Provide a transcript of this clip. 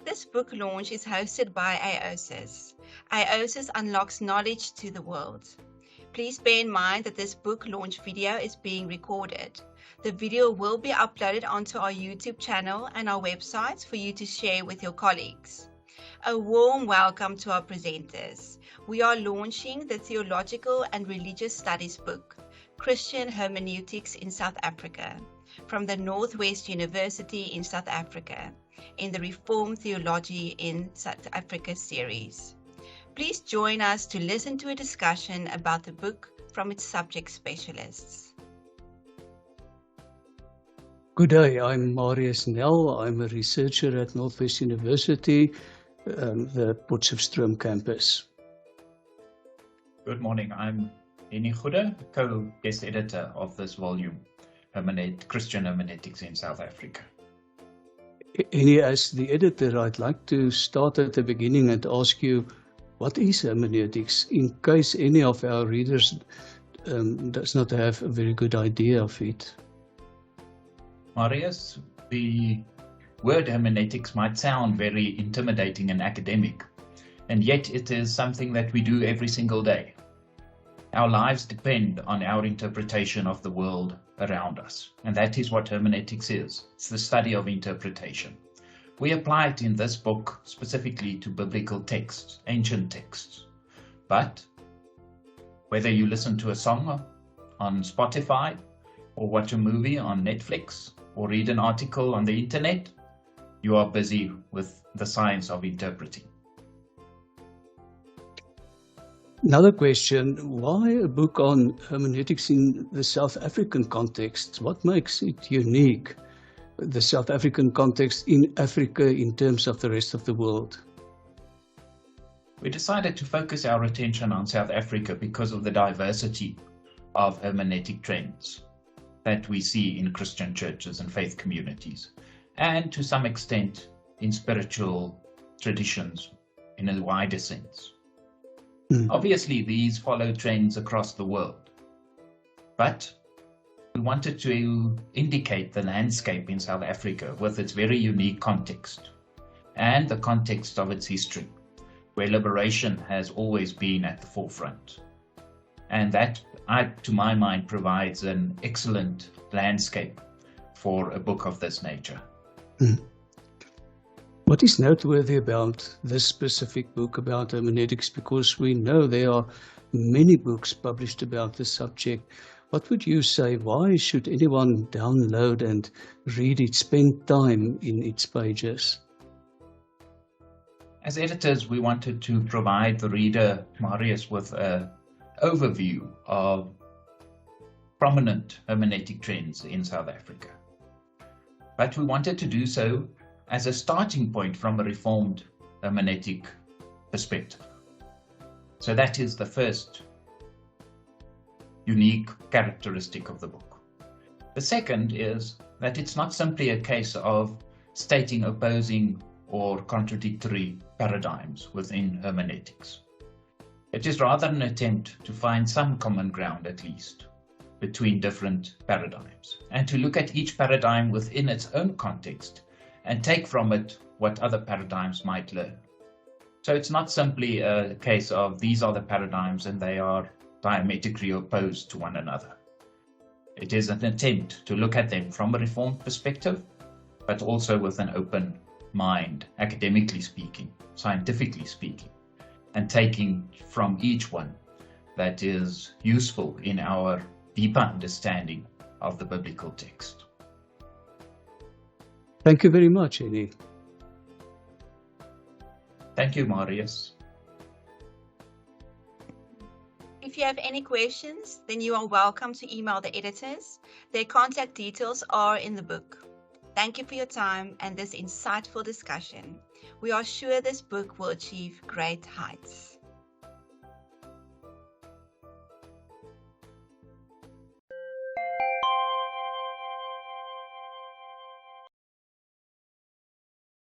This book launch is hosted by AOSIS. AOSIS unlocks knowledge to the world. Please bear in mind that this book launch video is being recorded. The video will be uploaded onto our YouTube channel and our website for you to share with your colleagues. A warm welcome to our presenters. We are launching the Theological and Religious Studies book, Christian Hermeneutics in South Africa, from the Northwest University in South Africa, in the Reformed Theology in South Africa series. Please join us to listen to a discussion about the book from its subject specialists. Good day, I'm Marius. I'm a researcher at Northwest University, the Potchefstroom campus. Good morning, I'm Hennie Goede, co-guest editor of this volume, Christian Hermeneutics in South Africa. Hennie, as the editor, I'd like to start at the beginning and ask you, what is hermeneutics, in case any of our readers does not have a very good idea of it? Marius, the word hermeneutics might sound very intimidating and academic, and yet it is something that we do every single day. Our lives depend on our interpretation of the world around us, and that is what hermeneutics is. It's the study of interpretation. We apply it in this book specifically to biblical texts, ancient texts. But whether you listen to a song on Spotify, or watch a movie on Netflix, or read an article on the internet, you are busy with the science of interpreting. Another question, why a book on hermeneutics in the South African context? What makes it unique, the South African context in Africa in terms of the rest of the world? We decided to focus our attention on South Africa because of the diversity of hermeneutic trends that we see in Christian churches and faith communities, and to some extent in spiritual traditions in a wider sense. Obviously, these follow trends across the world, but we wanted to indicate the landscape in South Africa with its very unique context and the context of its history, where liberation has always been at the forefront. And that, to my mind, provides an excellent landscape for a book of this nature. What is noteworthy about this specific book about hermeneutics? Because we know there are many books published about this subject. What would you say? Why should anyone download and read it, spend time in its pages? As editors, we wanted to provide the reader, Marius, with an overview of prominent hermeneutic trends in South Africa. But we wanted to do so as a starting point from a Reformed hermeneutic perspective. So that is the first unique characteristic of the book. The second is that it's not simply a case of stating opposing or contradictory paradigms within hermeneutics. It is rather an attempt to find some common ground, at least, between different paradigms, and to look at each paradigm within its own context and take from it what other paradigms might learn. So it's not simply a case of these are the paradigms and they are diametrically opposed to one another. It is an attempt to look at them from a Reformed perspective, but also with an open mind, academically speaking, scientifically speaking, and taking from each one that is useful in our deeper understanding of the biblical text. Thank you very much, Hennie. Thank you, Marius. If you have any questions, then you are welcome to email the editors. Their contact details are in the book. Thank you for your time and this insightful discussion. We are sure this book will achieve great heights.